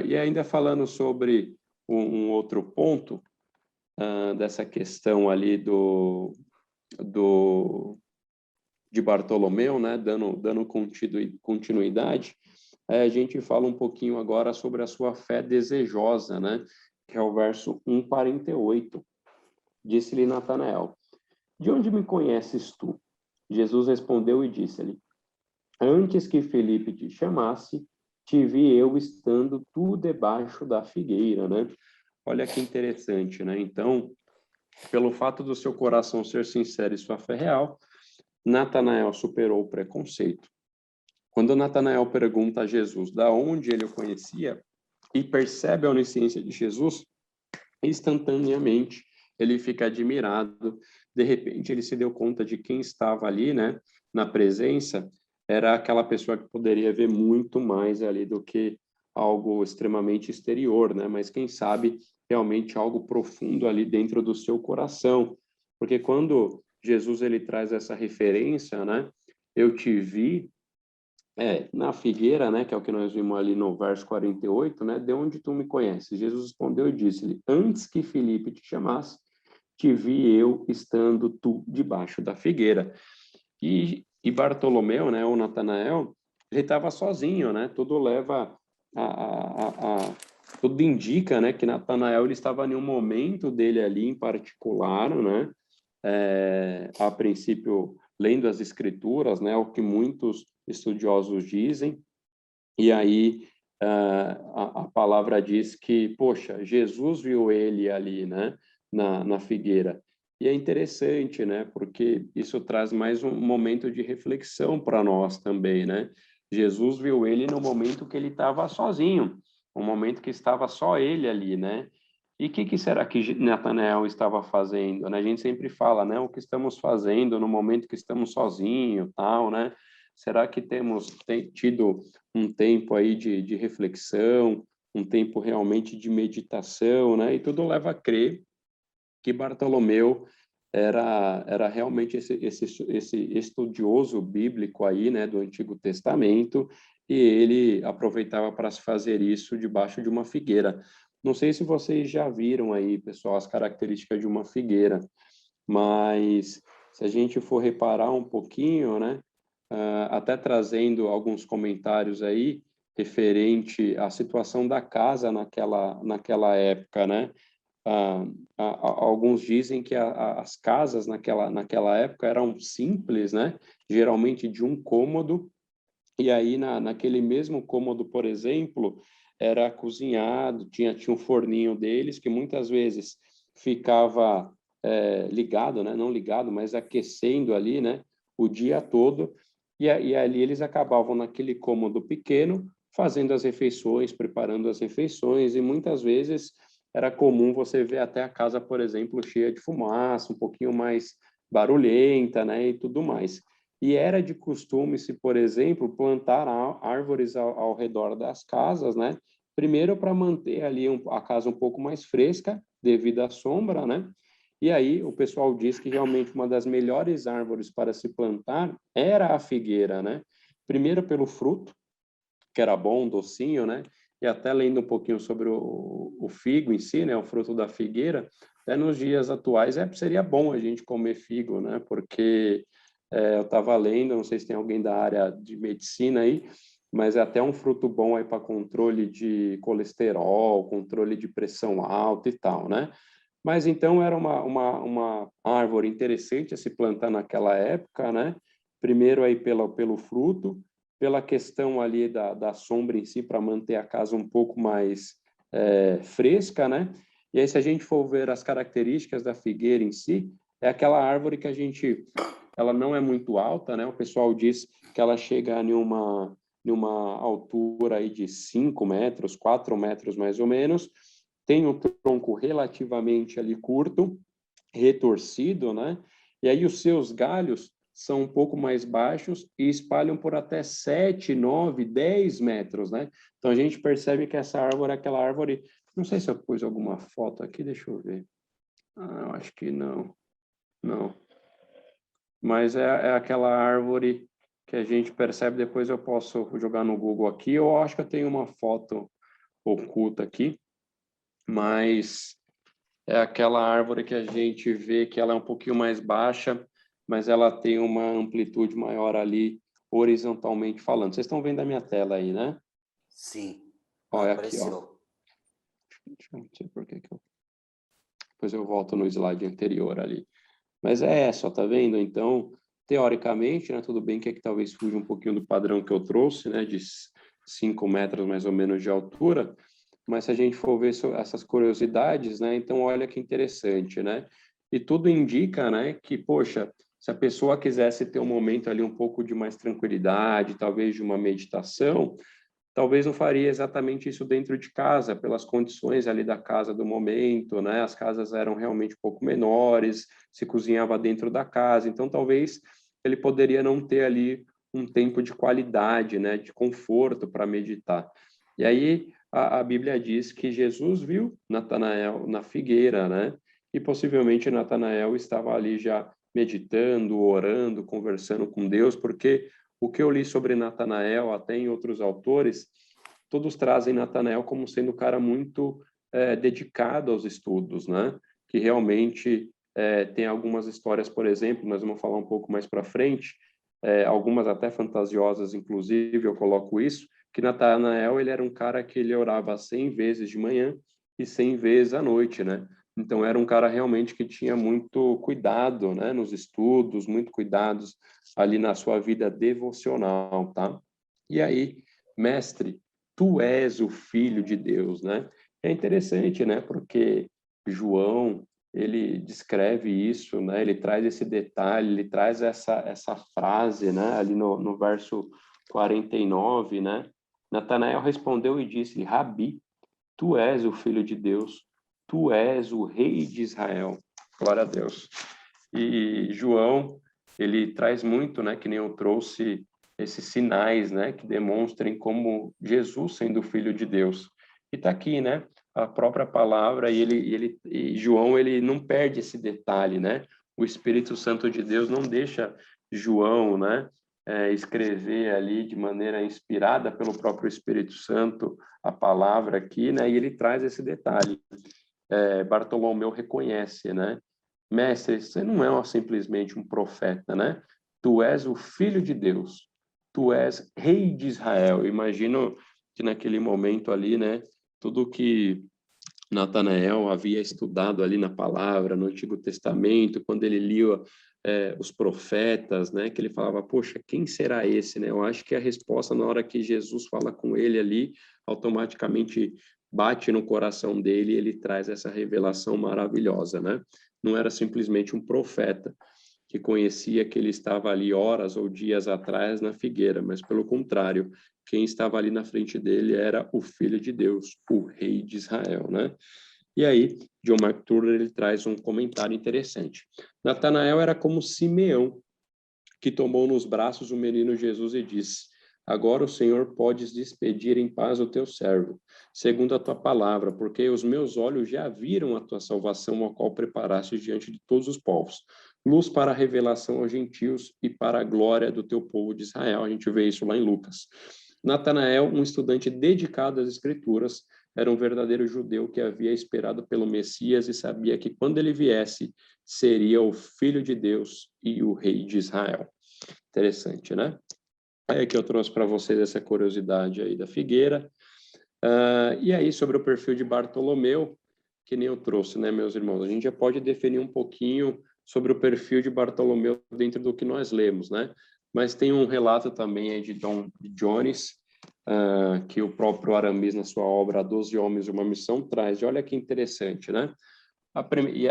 E ainda falando sobre um outro ponto, dessa questão ali de Bartolomeu, né, dando continuidade, a gente fala um pouquinho agora sobre a sua fé desejosa, né, que é o verso 1:48. Disse-lhe Natanael, de onde me conheces tu? Jesus respondeu e disse-lhe, antes que Felipe te chamasse, te vi eu estando tu debaixo da figueira, né? Olha que interessante, né? Então, pelo fato do seu coração ser sincero e sua fé real, Natanael superou o preconceito. Quando Natanael pergunta a Jesus da onde ele o conhecia e percebe a onisciência de Jesus, instantaneamente ele fica admirado. De repente ele se deu conta de quem estava ali, né, na presença, era aquela pessoa que poderia ver muito mais ali do que algo extremamente exterior, né? Mas quem sabe realmente algo profundo ali dentro do seu coração. Porque quando Jesus ele traz essa referência, né? Eu te vi na figueira, né, que é o que nós vimos ali no verso 48, né, de onde tu me conheces? Jesus respondeu e disse-lhe, antes que Filipe te chamasse, te vi eu estando tu debaixo da figueira. E Bartolomeu, né, ou Natanael, ele estava sozinho, né, tudo leva tudo indica, né, que Natanael ele estava em um momento dele ali em particular, né, a princípio lendo as escrituras, né, o que muitos estudiosos dizem, e aí a palavra diz que, poxa, Jesus viu ele ali, né, na figueira. E é interessante, né, porque isso traz mais um momento de reflexão para nós também, né? Jesus viu ele no momento que ele estava sozinho, um momento que estava só ele ali, né? E o que será que Natanael estava fazendo? Né? A gente sempre fala, né? O que estamos fazendo no momento que estamos sozinhos, tal, né? Será que temos tido um tempo aí de reflexão, um tempo realmente de meditação, né? E tudo leva a crer que Bartolomeu era realmente esse estudioso bíblico aí, né, do Antigo Testamento, e ele aproveitava para se fazer isso debaixo de uma figueira. Não sei se vocês já viram aí, pessoal, as características de uma figueira, mas se a gente for reparar um pouquinho, né, até trazendo alguns comentários aí referente à situação da casa naquela época, né? Alguns dizem que as casas naquela época eram simples, né? Geralmente de um cômodo, e aí naquele mesmo cômodo, por exemplo, era cozinhado, tinha um forninho deles que muitas vezes ficava ligado, né? Não ligado, mas aquecendo ali, né? O dia todo, e ali eles acabavam naquele cômodo pequeno fazendo as refeições, preparando as refeições, e muitas vezes era comum você ver até a casa, por exemplo, cheia de fumaça, um pouquinho mais barulhenta, né, e tudo mais. E era de costume se, por exemplo, plantar árvores ao redor das casas, né? Primeiro para manter ali a casa um pouco mais fresca, devido à sombra, né? E aí o pessoal diz que realmente uma das melhores árvores para se plantar era a figueira, né? Primeiro pelo fruto, que era bom, docinho, né? E até lendo um pouquinho sobre o figo em si, né? O fruto da figueira, até nos dias atuais seria bom a gente comer figo, né? Porque eu estava lendo, não sei se tem alguém da área de medicina aí, mas é até um fruto bom aí para controle de colesterol, controle de pressão alta e tal, né? Mas então era uma árvore interessante a se plantar naquela época, né? Primeiro aí pelo fruto, pela questão ali da sombra em si, para manter a casa um pouco mais fresca, né? E aí, se a gente for ver as características da figueira em si, é aquela árvore que ela não é muito alta, né? O pessoal diz que ela chega em uma altura aí de 5 metros, 4 metros mais ou menos, tem um tronco relativamente ali curto, retorcido, né? E aí os seus galhos são um pouco mais baixos e espalham por até 7, 9, 10 metros, né? Então a gente percebe que essa árvore é aquela árvore, não sei se eu pus alguma foto aqui, deixa eu ver. Eu acho que não. Não. Mas é aquela árvore que a gente percebe, depois eu posso jogar no Google aqui, eu acho que eu tenho uma foto oculta aqui, mas é aquela árvore que a gente vê que ela é um pouquinho mais baixa, mas ela tem uma amplitude maior ali, horizontalmente falando. Vocês estão vendo a minha tela aí, né? Sim, Ó, é aqui, ó. apareceu. Não sei por que eu... Depois eu volto no slide anterior ali. Mas é essa, tá vendo? Então, teoricamente, né, tudo bem que aqui talvez fuja um pouquinho do padrão que eu trouxe, né, de 5 metros mais ou menos de altura, mas se a gente for ver essas curiosidades, né, então olha que interessante, né? E tudo indica, né, que, poxa, se a pessoa quisesse ter um momento ali um pouco de mais tranquilidade, talvez de uma meditação, talvez não faria exatamente isso dentro de casa, pelas condições ali da casa do momento, né? As casas eram realmente um pouco menores, se cozinhava dentro da casa, então talvez ele poderia não ter ali um tempo de qualidade, né? De conforto para meditar. E aí a Bíblia diz que Jesus viu Natanael na figueira, né? E possivelmente Natanael estava ali já meditando, orando, conversando com Deus, porque o que eu li sobre Natanael, até em outros autores, todos trazem Natanael como sendo um cara muito dedicado aos estudos, né? Que realmente tem algumas histórias, por exemplo, nós vamos falar um pouco mais para frente, algumas até fantasiosas, inclusive, eu coloco isso, que Natanael, ele era um cara que ele orava 100 vezes de manhã e 100 vezes à noite, né? Então, era um cara realmente que tinha muito cuidado, né, nos estudos, muito cuidados ali na sua vida devocional, tá? E aí, mestre, tu és o Filho de Deus, né? É interessante, né, porque João, ele descreve isso, né, ele traz esse detalhe, ele traz essa frase, né, ali no verso 49, né? Natanael respondeu e disse, Rabi, tu és o Filho de Deus, tu és o Rei de Israel. Glória a Deus. E João, ele traz muito, né, que nem eu trouxe esses sinais, né, que demonstrem como Jesus sendo o Filho de Deus. E está aqui, né, a própria palavra, e João, ele não perde esse detalhe, né? O Espírito Santo de Deus não deixa João, né, escrever ali de maneira inspirada pelo próprio Espírito Santo a palavra aqui, né? E ele traz esse detalhe. Bartolomeu reconhece, né? Mestre, você não é simplesmente um profeta, né? Tu és o Filho de Deus, tu és Rei de Israel. Eu imagino que naquele momento ali, né? Tudo que Natanael havia estudado ali na palavra, no Antigo Testamento, quando ele lia os profetas, né, que ele falava, poxa, quem será esse, né? Eu acho que a resposta na hora que Jesus fala com ele ali, automaticamente bate no coração dele e ele traz essa revelação maravilhosa, né? Não era simplesmente um profeta que conhecia que ele estava ali horas ou dias atrás na figueira, mas pelo contrário, quem estava ali na frente dele era o Filho de Deus, o Rei de Israel, né? E aí, John MacTurner, ele traz um comentário interessante. Natanael era como Simeão, que tomou nos braços o menino Jesus e disse, agora o Senhor podes despedir em paz o teu servo, segundo a tua palavra, porque os meus olhos já viram a tua salvação, a qual preparaste diante de todos os povos, luz para a revelação aos gentios e para a glória do teu povo de Israel. A gente vê isso lá em Lucas. Natanael, um estudante dedicado às Escrituras, era um verdadeiro judeu que havia esperado pelo Messias e sabia que quando ele viesse, seria o Filho de Deus e o Rei de Israel. Interessante, né? Aí que eu trouxe para vocês essa curiosidade aí da figueira. E aí, sobre o perfil de Bartolomeu, que nem eu trouxe, né, meus irmãos? A gente já pode definir um pouquinho sobre o perfil de Bartolomeu dentro do que nós lemos, né? Mas tem um relato também aí de John Jones, que o próprio Aramis, na sua obra 12 Homens e uma Missão, traz. E olha que interessante, né?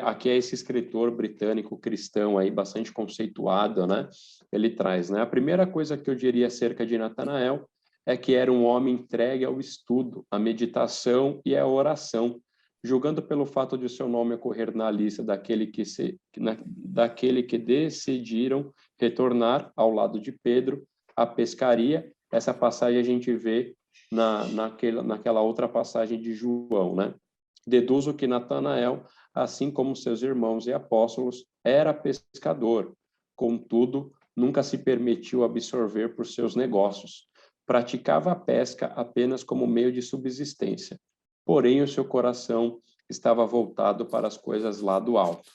Aqui é esse escritor britânico cristão aí, bastante conceituado, né? Ele traz, né? A primeira coisa que eu diria acerca de Natanael é que era um homem entregue ao estudo, à meditação e à oração, julgando pelo fato de seu nome ocorrer na lista daquele que decidiram retornar ao lado de Pedro à pescaria. Essa passagem a gente vê naquela outra passagem de João, né? Deduzo que Natanael, assim como seus irmãos e apóstolos, era pescador. Contudo, nunca se permitiu absorver por seus negócios. Praticava a pesca apenas como meio de subsistência. Porém, o seu coração estava voltado para as coisas lá do alto.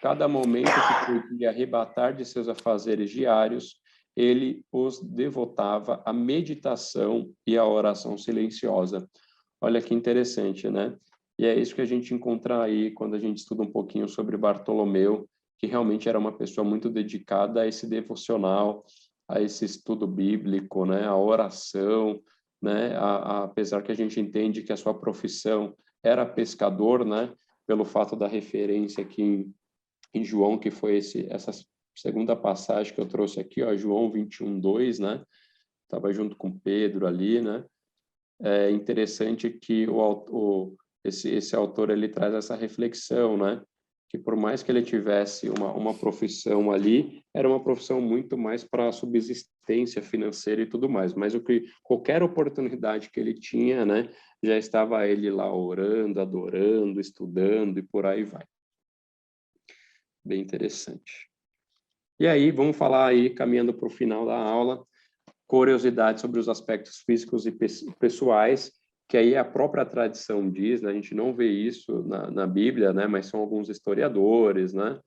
Cada momento que podia arrebatar de seus afazeres diários, ele os devotava à meditação e à oração silenciosa. Olha que interessante, né? E é isso que a gente encontra aí quando a gente estuda um pouquinho sobre Bartolomeu, que realmente era uma pessoa muito dedicada a esse devocional, a esse estudo bíblico, né? A oração, né? Apesar que a gente entende que a sua profissão era pescador, né? Pelo fato da referência aqui em João, que foi essa segunda passagem que eu trouxe aqui, ó, João 21:2, né? Estava junto com Pedro ali, né? É interessante que esse autor ele traz essa reflexão, né? Que por mais que ele tivesse uma profissão ali, era uma profissão muito mais para subsistência financeira e tudo mais. Mas qualquer oportunidade que ele tinha, né? Já estava ele lá orando, adorando, estudando e por aí vai. Bem interessante. E aí, vamos falar aí, caminhando para o final da aula, curiosidade sobre os aspectos físicos e pessoais, que aí a própria tradição diz, né? A gente não vê isso na Bíblia, né? Mas são alguns historiadores, né?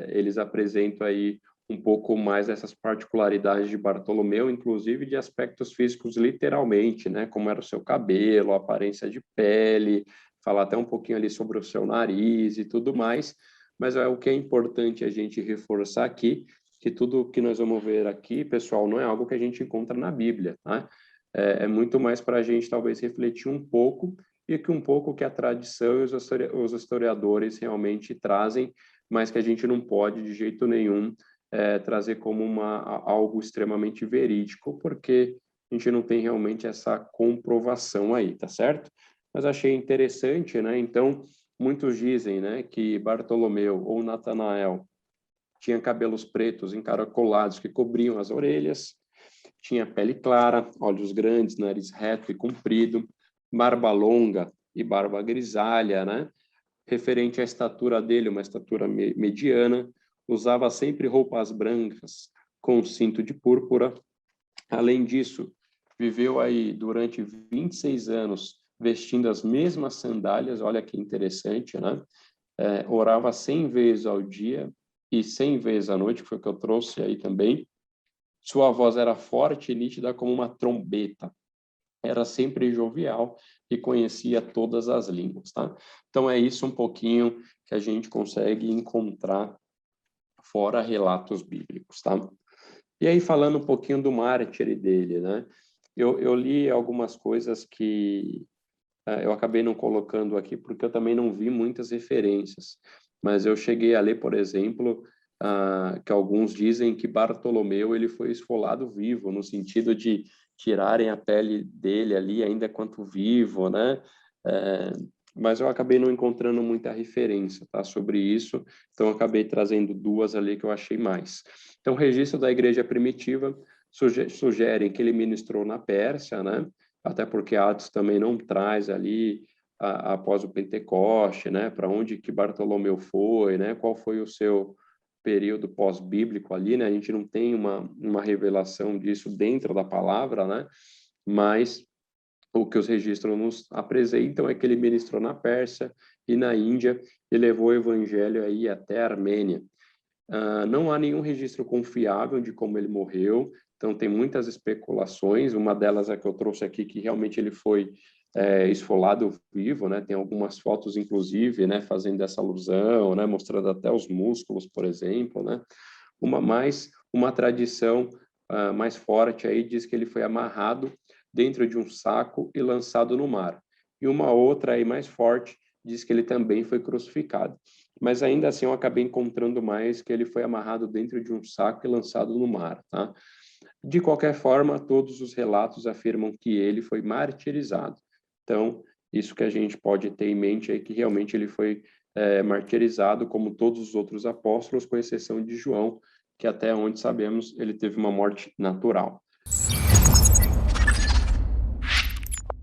Eles apresentam aí um pouco mais essas particularidades de Bartolomeu, inclusive de aspectos físicos literalmente, né? Como era o seu cabelo, a aparência de pele, falar até um pouquinho ali sobre o seu nariz e tudo mais, mas o que é importante a gente reforçar aqui, que tudo que nós vamos ver aqui, pessoal, não é algo que a gente encontra na Bíblia, tá? É muito mais para a gente talvez refletir um pouco e que um pouco que a tradição e os historiadores realmente trazem, mas que a gente não pode de jeito nenhum trazer como algo extremamente verídico, porque a gente não tem realmente essa comprovação aí, tá certo? Mas achei interessante, né? Então, muitos dizem, né, que Bartolomeu ou Natanael tinha cabelos pretos encaracolados que cobriam as orelhas, tinha pele clara, olhos grandes, nariz reto e comprido, barba longa e barba grisalha, né? Referente à estatura dele, uma estatura mediana, usava sempre roupas brancas com cinto de púrpura. Além disso, viveu aí durante 26 anos vestindo as mesmas sandálias, olha que interessante, né? Orava 100 vezes ao dia e 100 vezes à noite, que foi o que eu trouxe aí também. Sua voz era forte e nítida como uma trombeta. Era sempre jovial e conhecia todas as línguas, tá? Então, é isso um pouquinho que a gente consegue encontrar fora relatos bíblicos, tá? E aí, falando um pouquinho do mártir dele, né? Eu li algumas coisas que eu acabei não colocando aqui, porque eu também não vi muitas referências. Mas eu cheguei a ler, por exemplo, que alguns dizem que Bartolomeu ele foi esfolado vivo, no sentido de tirarem a pele dele ali ainda enquanto vivo, né? Mas eu acabei não encontrando muita referência, tá, sobre isso, então eu acabei trazendo duas ali que eu achei mais. Então, o registro da igreja primitiva sugerem que ele ministrou na Pérsia, né? Até porque Atos também não traz ali após o Pentecoste, né? Para onde que Bartolomeu foi, né? Qual foi o seu período pós-bíblico ali, né? A gente não tem uma revelação disso dentro da palavra, né? Mas o que os registros nos apresentam é que ele ministrou na Pérsia e na Índia e levou o evangelho aí até a Armênia. Não há nenhum registro confiável de como ele morreu, então tem muitas especulações, uma delas é que eu trouxe aqui, que realmente ele foi esfolado vivo, né? Tem algumas fotos, inclusive, né, fazendo essa alusão, né, mostrando até os músculos, por exemplo, né? Uma tradição mais forte aí diz que ele foi amarrado dentro de um saco e lançado no mar. E uma outra aí mais forte diz que ele também foi crucificado. Mas ainda assim eu acabei encontrando mais que ele foi amarrado dentro de um saco e lançado no mar, tá? De qualquer forma, todos os relatos afirmam que ele foi martirizado. Então, isso que a gente pode ter em mente é que realmente ele foi martirizado como todos os outros apóstolos, com exceção de João, que até onde sabemos ele teve uma morte natural.